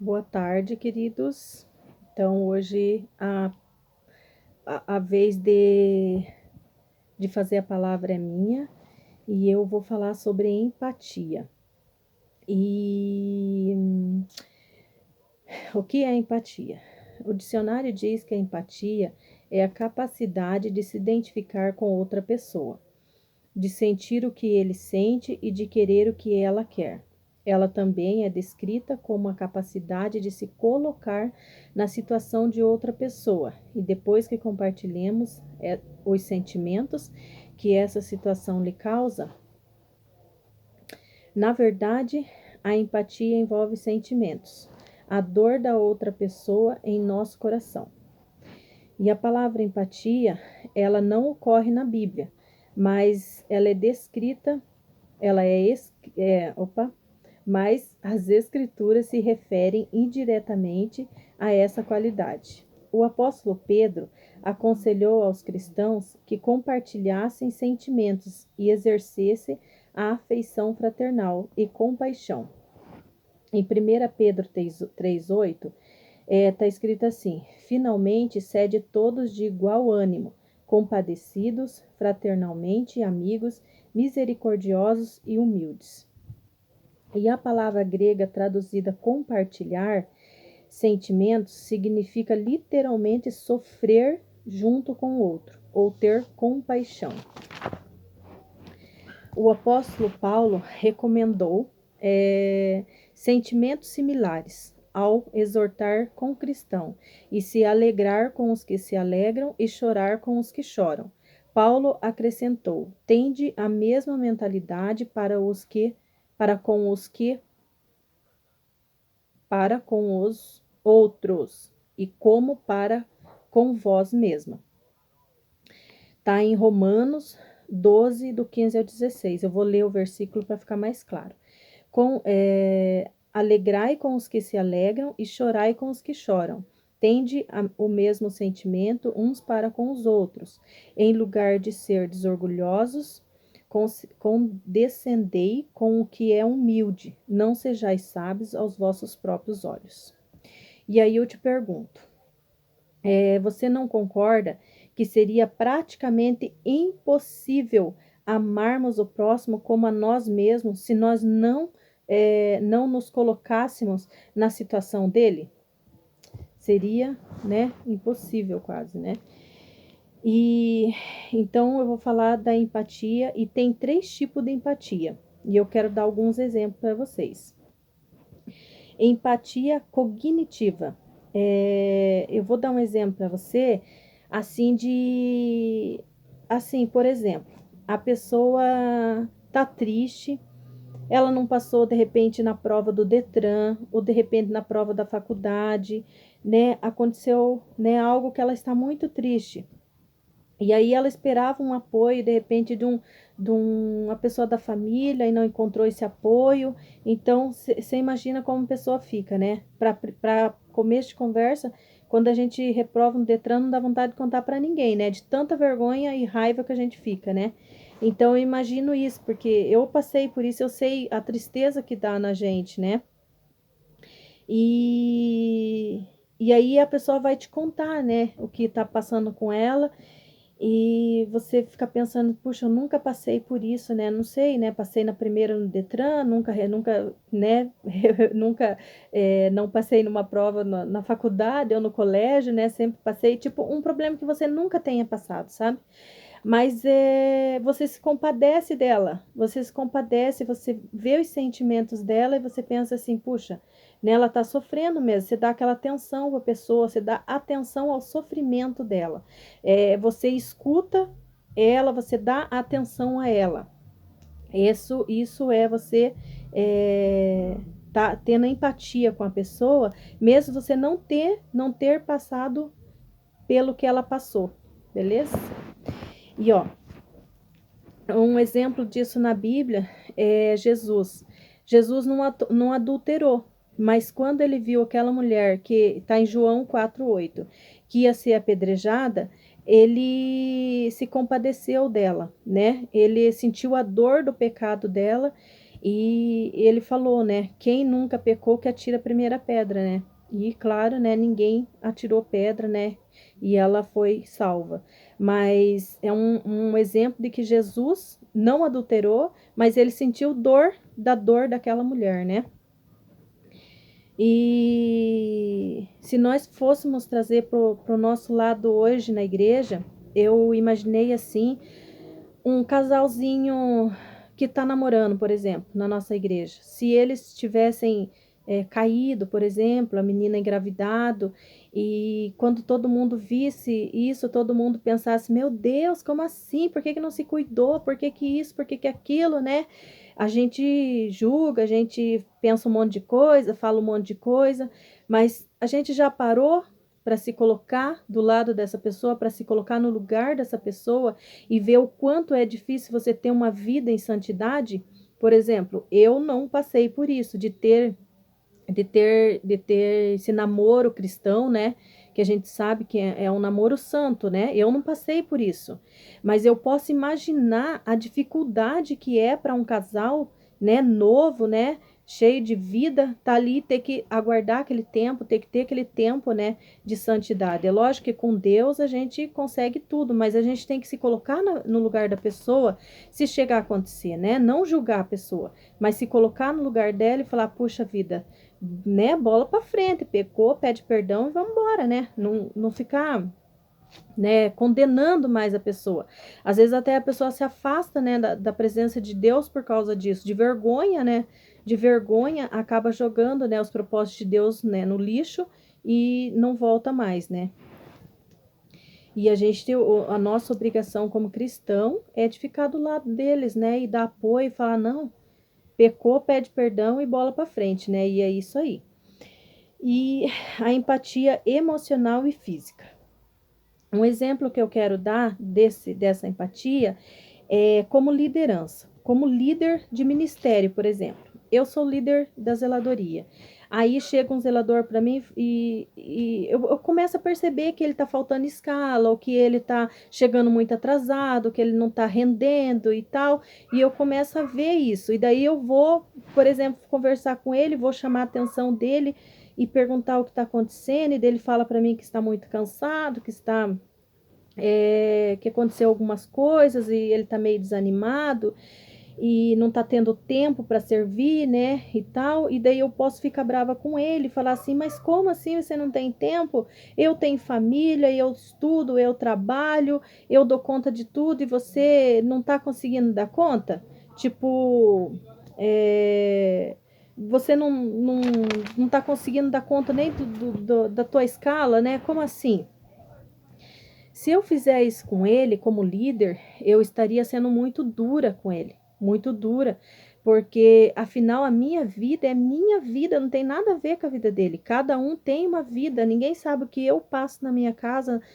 Boa tarde, queridos. Então, hoje a vez de fazer a palavra é minha e eu vou falar sobre empatia. E o que é empatia? O dicionário diz que a empatia é a capacidade de se identificar com outra pessoa, de sentir o que ele sente e de querer o que ela quer. Ela também é descrita como a capacidade de se colocar na situação de outra pessoa e depois que compartilhemos os sentimentos que essa situação lhe causa. Na verdade, a empatia envolve sentimentos, a dor da outra pessoa em nosso coração. E a palavra empatia, ela não ocorre na Bíblia, mas ela é descrita, ela mas as escrituras se referem indiretamente a essa qualidade. O apóstolo Pedro aconselhou aos cristãos que compartilhassem sentimentos e exercessem a afeição fraternal e compaixão. Em 1 Pedro 3,8, está escrito assim: finalmente sede todos de igual ânimo, compadecidos, fraternalmente amigos, misericordiosos e humildes. E a palavra grega traduzida compartilhar sentimentos significa literalmente sofrer junto com o outro, ou ter compaixão. O apóstolo Paulo recomendou sentimentos similares ao exortar com o cristão, e se alegrar com os que se alegram e chorar com os que choram. Paulo acrescentou: tende a mesma mentalidade para com os outros e como para com vós mesma. Está em Romanos 12, do 15 ao 16. Eu vou ler o versículo para ficar mais claro. Alegrai com os que se alegram e chorai com os que choram. Tende o mesmo sentimento uns para com os outros. Em lugar de ser desorgulhosos, condescendei com o que é humilde. Não sejais sábios aos vossos próprios olhos. E aí eu te pergunto, você não concorda que seria praticamente impossível amarmos o próximo como a nós mesmos se nós não nos colocássemos na situação dele? Seria, né, impossível quase, né? E então eu vou falar da empatia e tem 3 tipos de empatia. E eu quero dar alguns exemplos para vocês. Empatia cognitiva. Eu vou dar um exemplo para você, por exemplo, a pessoa tá triste, ela não passou de repente na prova do Detran, ou de repente na prova da faculdade, né? Aconteceu, né, algo que ela está muito triste. E aí ela esperava um apoio, de repente, de uma pessoa da família e não encontrou esse apoio. Então, você imagina como a pessoa fica, né? Para começo de conversa, quando a gente reprova no Detran, não dá vontade de contar para ninguém, né? De tanta vergonha e raiva que a gente fica, né? Então, eu imagino isso, porque eu passei por isso, eu sei a tristeza que dá na gente, né? E, e aí a pessoa vai te contar, né? O que tá passando com ela. E você fica pensando, puxa, eu nunca passei por isso, né? Não sei, né? Passei na primeira no Detran, nunca, né? Nunca, não passei numa prova na faculdade ou no colégio, né? Sempre passei, tipo, um problema que você nunca tenha passado, sabe? Mas você se compadece dela, você se compadece, você vê os sentimentos dela e você pensa assim, puxa, né, ela tá sofrendo mesmo. Você dá aquela atenção para a pessoa, você dá atenção ao sofrimento dela. Você escuta ela, você dá atenção a ela. Isso é você tá tendo empatia com a pessoa, mesmo você não ter passado pelo que ela passou, beleza? E ó, um exemplo disso na Bíblia é Jesus. Jesus não adulterou, mas quando ele viu aquela mulher, que está em João 4,8, que ia ser apedrejada, ele se compadeceu dela, né? Ele sentiu a dor do pecado dela E ele falou, né? Quem nunca pecou que atira a primeira pedra, né? E claro, né? Ninguém atirou pedra, né? E ela foi salva. Mas é um exemplo de que Jesus não adulterou, mas ele sentiu dor daquela mulher, né? E se nós fôssemos trazer para o nosso lado hoje na igreja, eu imaginei assim, um casalzinho que está namorando, por exemplo, na nossa igreja. Se eles tivessem caído, por exemplo, a menina engravidado, e quando todo mundo visse isso, todo mundo pensasse: meu Deus, como assim? Por que que não se cuidou? Por que que isso? Por que que aquilo, né? A gente julga, a gente pensa um monte de coisa, fala um monte de coisa, mas a gente já parou para se colocar do lado dessa pessoa, para se colocar no lugar dessa pessoa e ver o quanto é difícil você ter uma vida em santidade? Por exemplo, eu não passei por isso, de ter esse namoro cristão, né? Que a gente sabe que é um namoro santo, né? Eu não passei por isso, mas eu posso imaginar a dificuldade que é para um casal, né, novo, né, cheio de vida, tá ali, ter que aguardar aquele tempo, ter que ter aquele tempo, né, de santidade. É lógico que com Deus a gente consegue tudo, mas a gente tem que se colocar no lugar da pessoa, se chegar a acontecer, né? Não julgar a pessoa, mas se colocar no lugar dela e falar: puxa vida, né, bola para frente, pecou, pede perdão e vamos embora, né? Não ficar, né, condenando mais a pessoa. Às vezes até a pessoa se afasta, né, da presença de Deus por causa disso, de vergonha, né? De vergonha acaba jogando, né, os propósitos de Deus, né, no lixo e não volta mais, né? E a gente tem a nossa obrigação como cristão é de ficar do lado deles, né, e dar apoio e falar: não, pecou, pede perdão e bola para frente, né? E é isso aí. E a empatia emocional e física. Um exemplo que eu quero dar dessa empatia é como liderança, como líder de ministério, por exemplo. Eu sou líder da zeladoria. Aí chega um zelador para mim e eu começo a perceber que ele está faltando escala, ou que ele está chegando muito atrasado, que ele não está rendendo e tal. E eu começo a ver isso. E daí eu vou, por exemplo, conversar com ele, vou chamar a atenção dele e perguntar o que está acontecendo. E dele fala para mim que está muito cansado, que aconteceu algumas coisas e ele tá meio desanimado e não tá tendo tempo para servir, né, e tal. E daí eu posso ficar brava com ele, falar assim: mas como assim você não tem tempo? Eu tenho família, eu estudo, eu trabalho, eu dou conta de tudo e você não tá conseguindo dar conta? Tipo, você não tá conseguindo dar conta nem da tua escala, né? Como assim? Se eu fizer isso com ele, como líder, eu estaria sendo muito dura com ele, muito dura, porque afinal a minha vida é minha vida, não tem nada a ver com a vida dele. Cada um tem uma vida, ninguém sabe o que eu passo na minha casa,